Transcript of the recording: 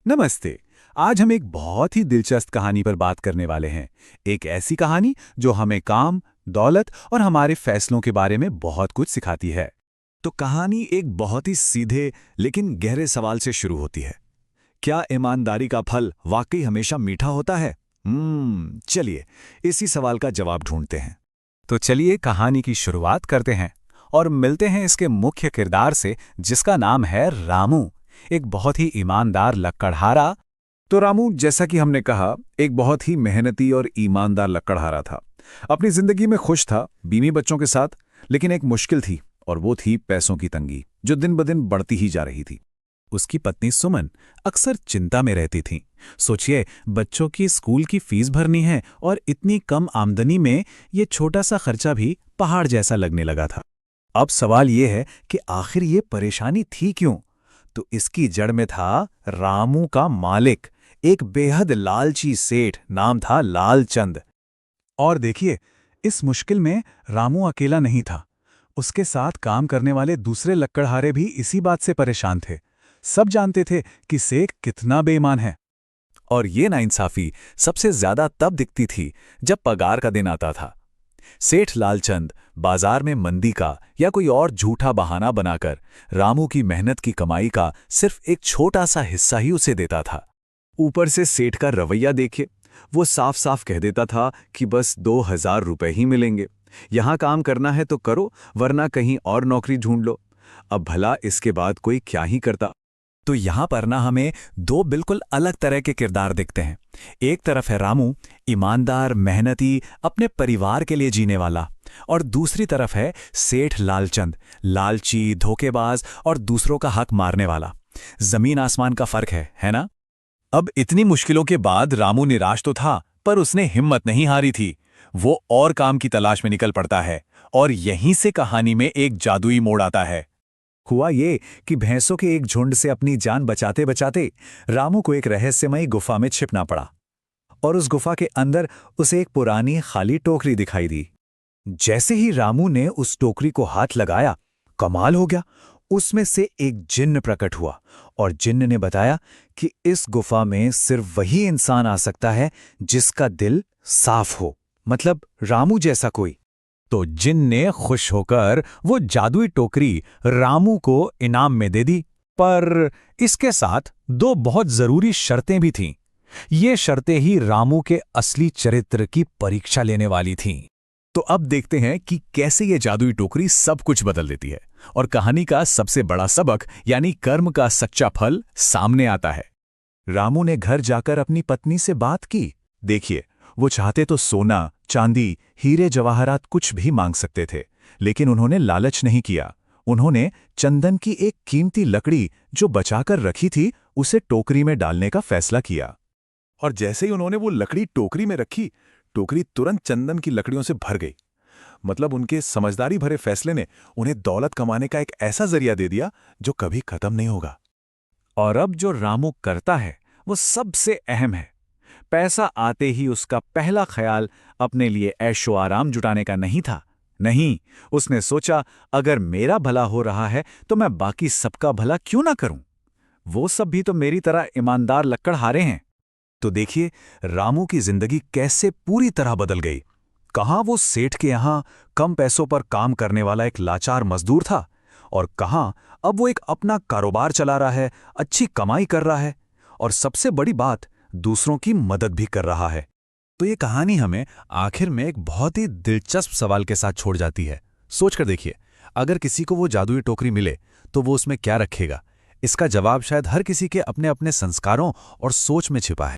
नमस्ते। आज हम एक बहुत ही दिलचस्प कहानी पर बात करने वाले हैं। एक ऐसी कहानी जो हमें काम, दौलत और हमारे फैसलों के बारे में बहुत कुछ सिखाती है। तो कहानी एक बहुत ही सीधे लेकिन गहरे सवाल से शुरू होती है। क्या ईमानदारी का फल वाकई हमेशा मीठा होता है? चलिए इसी सवाल का जवाब ढूंढते हैं। तो चलिए कहानी की शुरुआत करते हैं और मिलते हैं इसके मुख्य किरदार से, जिसका नाम है रामू, एक बहुत ही ईमानदार लकड़हारा। तो रामू, जैसा कि हमने कहा, एक बहुत ही मेहनती और ईमानदार लकड़हारा था। अपनी जिंदगी में खुश था, बीवी बच्चों के साथ। लेकिन एक मुश्किल थी, और वो थी पैसों की तंगी, जो दिन ब दिन बढ़ती ही जा रही थी। उसकी पत्नी सुमन अक्सर चिंता में रहती थी। सोचिए, बच्चों की स्कूल की फीस भरनी है और इतनी कम आमदनी में ये छोटा सा खर्चा भी पहाड़ जैसा लगने लगा था। अब सवाल ये है कि आखिर ये परेशानी थी क्यों? तो इसकी जड़ में था रामू का मालिक, एक बेहद लालची सेठ, नाम था लालचंद। और देखिए, इस मुश्किल में रामू अकेला नहीं था। उसके साथ काम करने वाले दूसरे लकड़हारे भी इसी बात से परेशान थे। सब जानते थे कि सेठ कितना बेईमान है। और ये नाइंसाफी सबसे ज्यादा तब दिखती थी जब पगार का दिन आता था। सेठ लालचंद बाजार में मंदी का या कोई और झूठा बहाना बनाकर रामू की मेहनत की कमाई का सिर्फ एक छोटा सा हिस्सा ही उसे देता था। ऊपर से सेठ का रवैया देखिए, वो साफ साफ कह देता था कि बस 2000 रुपए ही मिलेंगे, यहां काम करना है तो करो, वरना कहीं और नौकरी ढूंढ लो। अब भला इसके बाद कोई क्या ही करता। तो यहां पर ना हमें दो बिल्कुल अलग तरह के किरदार दिखते हैं। एक तरफ है रामू, ईमानदार, मेहनती, अपने परिवार के लिए जीने वाला, और दूसरी तरफ है सेठ लालचंद, लालची, धोखेबाज और दूसरों का हक मारने वाला। जमीन आसमान का फर्क है ना? अब इतनी मुश्किलों के बाद रामू निराश तो था, पर उसने हिम्मत नहीं हारी थी। वो और काम की तलाश में निकल पड़ता है, और यहीं से कहानी में एक जादुई मोड़ आता है। हुआ ये कि भैंसों के एक झुंड से अपनी जान बचाते बचाते रामू को एक रहस्यमयी गुफा में छिपना पड़ा, और उस गुफा के अंदर उसे एक पुरानी खाली टोकरी दिखाई दी। जैसे ही रामू ने उस टोकरी को हाथ लगाया, कमाल हो गया, उसमें से एक जिन्न प्रकट हुआ, और जिन्न ने बताया कि इस गुफा में सिर्फ वही इंसान आ सकता है जिसका दिल साफ हो, मतलब रामू जैसा कोई। तो जिन्न ने खुश होकर वो जादुई टोकरी रामू को इनाम में दे दी, पर इसके साथ दो बहुत जरूरी शर्तें भी थीं। ये शर्तें ही रामू के असली चरित्र की परीक्षा लेने वाली थीं। तो अब देखते हैं कि कैसे ये जादुई टोकरी सब कुछ बदल देती है, और कहानी का सबसे बड़ा सबक यानी कर्म का सच्चा फल सामने आता है। रामू ने घर जाकर अपनी पत्नी से बात की। देखिए, वो चाहते तो सोना, चांदी, हीरे जवाहरात कुछ भी मांग सकते थे, लेकिन उन्होंने लालच नहीं किया। उन्होंने चंदन की एक कीमती लकड़ी जो बचाकर रखी थी, उसे टोकरी में डालने का फैसला किया। और जैसे ही उन्होंने वो लकड़ी टोकरी में रखी, टोकरी तुरंत चंदन की लकड़ियों से भर गई। मतलब उनके समझदारी भरे फैसले ने उन्हें दौलत कमाने का एक ऐसा जरिया दे दिया जो कभी खत्म नहीं होगा। और अब जो रामू करता है वो सबसे अहम है। पैसा आते ही उसका पहला ख्याल अपने लिए ऐशो आराम जुटाने का नहीं था। नहीं, उसने सोचा, अगर मेरा भला हो रहा है तो मैं बाकी सबका भला क्यों ना करूं? वो सब भी तो मेरी तरह ईमानदार लकड़हारे हैं। तो देखिए, रामू की जिंदगी कैसे पूरी तरह बदल गई। कहाँ वो सेठ के यहां कम पैसों पर काम करने वाला एक लाचार मजदूर था, और कहाँ अब वो एक अपना कारोबार चला रहा है, अच्छी कमाई कर रहा है, और सबसे बड़ी बात, दूसरों की मदद भी कर रहा है। तो ये कहानी हमें आखिर में एक बहुत ही दिलचस्प सवाल के साथ छोड़ जाती है। सोचकर देखिए, अगर किसी को वो जादुई टोकरी मिले तो वो उसमें क्या रखेगा? इसका जवाब शायद हर किसी के अपने अपने संस्कारों और सोच में छिपा है।